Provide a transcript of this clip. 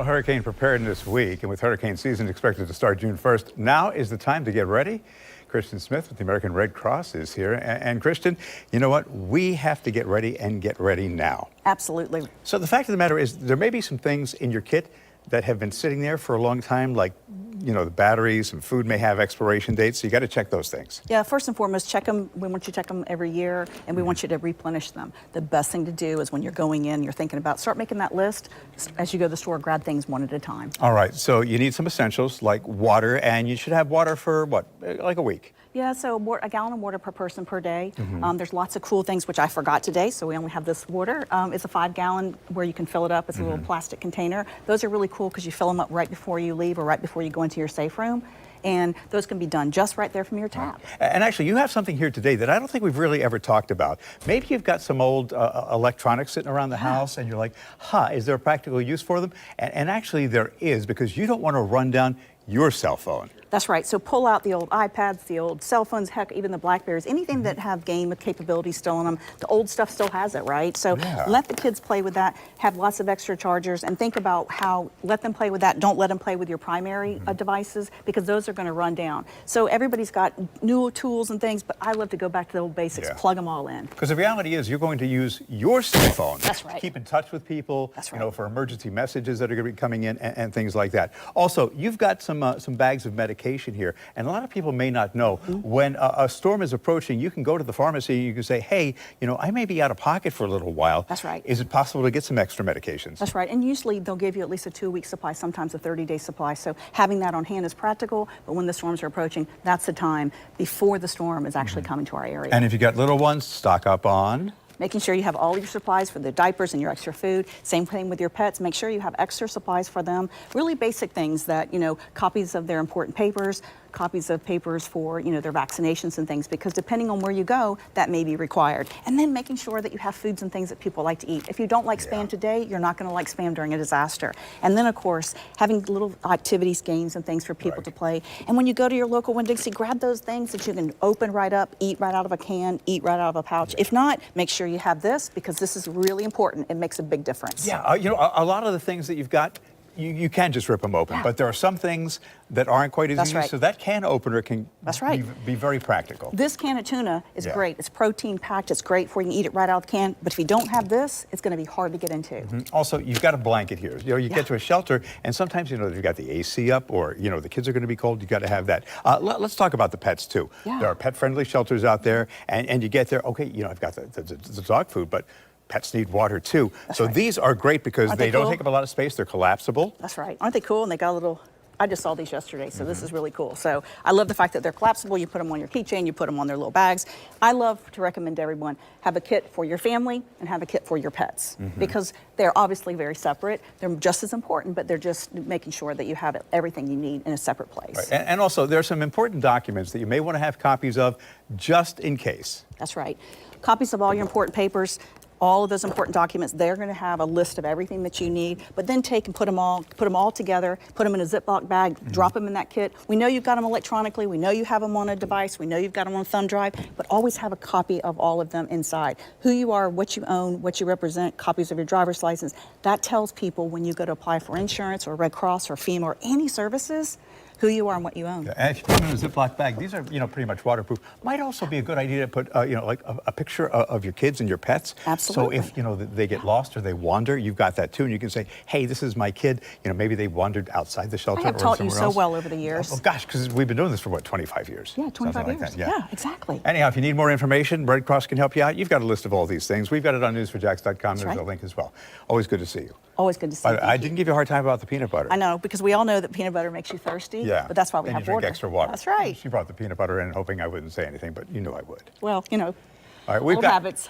Hurricane Preparedness Week, and with hurricane season expected to start June 1st, now is the time to get ready. Christian Smith with the American Red Cross is here. And Christian, you know what? We have to get ready and get ready now. Absolutely. So the fact of the matter is there may be some things in your kit that have been sitting there for a long time, like, you know, the batteries and food may have expiration dates, so you got to check those things. Yeah, first and foremost, check them. We want you to check them every year, and we want you to replenish them. The best thing to do is when you're going in, you're thinking about, start making that list. As you go to the store, grab things one at a time. All right, so you need some essentials like water, and you should have water for what, like a week? Yeah, so a gallon of water per person per day. There's lots of cool things, which I forgot today, so we only have this water. It's a 5-gallon where you can fill it up. It's a little plastic container. Those are really cool because you fill them up right before you leave or right before you go into your safe room. And those can be done just right there from your tap. And actually, you have something here today that I don't think we've really ever talked about. Maybe you've got some old electronics sitting around the house, and you're like, is there a practical use for them? And actually, there is, because you don't want to run down your cell phone. That's right. So pull out the old iPads, the old cell phones, heck, even the Blackberries, anything that have game capabilities still in them. The old stuff still has it, right? So let the kids play with that, have lots of extra chargers, and think about how, let them play with that. Don't let them play with your primary devices, because those are going to run down. So everybody's got new tools and things, but I love to go back to the old basics, plug them all in. Because the reality is you're going to use your cell phone to keep in touch with people, That's right. you know, for emergency messages that are going to be coming in and things like that. Also, you've got some bags of medication here, and a lot of people may not know when a storm is approaching, you can go to the pharmacy, you can say, hey, you know, I may be out of pocket for a little while. That's right. Is it possible to get some extra medications? That's right, and usually they'll give you at least a 2-week supply, sometimes a 30-day supply, so having that on hand is practical, but when the storms are approaching, that's the time before the storm is actually coming to our area. And if you got little ones, stock up on making sure you have all your supplies for the diapers and your extra food. Same thing with your pets. Make sure you have extra supplies for them. Really basic things that, you know, copies of their important papers, copies of papers for, you know, their vaccinations and things, because depending on where you go, that may be required. And then making sure that you have foods and things that people like to eat. If you don't like Spam today, you're not going to like Spam during a disaster. And then, of course, having little activities, games, and things for people to play. And when you go to your local Winn-Dixie, grab those things that you can open right up, eat right out of a can, eat right out of a pouch. If not, make sure you have this, because this is really important. It makes a big difference. Yeah, you know, a lot of the things that you've got, you can just rip them open, but there are some things that aren't quite as easy, so that can opener can be very practical. This can of tuna is great. It's protein packed, it's great for you, can eat it right out of the can, but if you don't have this, it's going to be hard to get into. Also, you've got a blanket here. You know, you get to a shelter, and sometimes, you know, you've got the AC up, or, you know, the kids are going to be cold, you've got to have that. Let's talk about the pets, too. There are pet-friendly shelters out there, and you get there, okay, you know, I've got the dog food, but pets need water too. So these are great because they don't take up a lot of space. They're collapsible. That's right. Aren't they cool? And they got a little, I just saw these yesterday, so this is really cool. So I love the fact that they're collapsible. You put them on your keychain, you put them on their little bags. I love to recommend to everyone, have a kit for your family and have a kit for your pets, because they're obviously very separate. They're just as important, but they're just making sure that you have everything you need in a separate place. Right. And also, there are some important documents that you may want to have copies of just in case. That's right. Copies of all your important papers. All of those important documents, they're going to have a list of everything that you need, but then take and put them all together, put them in a Ziploc bag, drop them in that kit. We know you've got them electronically, we know you have them on a device, we know you've got them on a thumb drive, but always have a copy of all of them inside. Who you are, what you own, what you represent, copies of your driver's license. That tells people when you go to apply for insurance or Red Cross or FEMA or any services, who you are and what you own. And if you put them in a Ziploc bag, these are, you know, pretty much waterproof. Might also be a good idea to put, you know, like a picture of your kids and your pets. Absolutely. So if, you know, they get lost or they wander, you've got that too, and you can say, hey, this is my kid. You know, maybe they wandered outside the shelter or somewhere else. I have taught you so well over the years. Oh gosh, because we've been doing this for what, 25 years? Yeah, 25 years. Like that. Yeah, exactly. Anyhow, if you need more information, Red Cross can help you out. You've got a list of all these things. We've got it on newsforjacks.com. There's a link as well. Always good to see you. Always good to see you. I didn't give you a hard time about the peanut butter. I know, because we all know that peanut butter makes you thirsty. Yeah. But that's why we have water. Drink extra water. That's right. She brought the peanut butter in hoping I wouldn't say anything, but you knew I would. Well, you know, all right, old habits.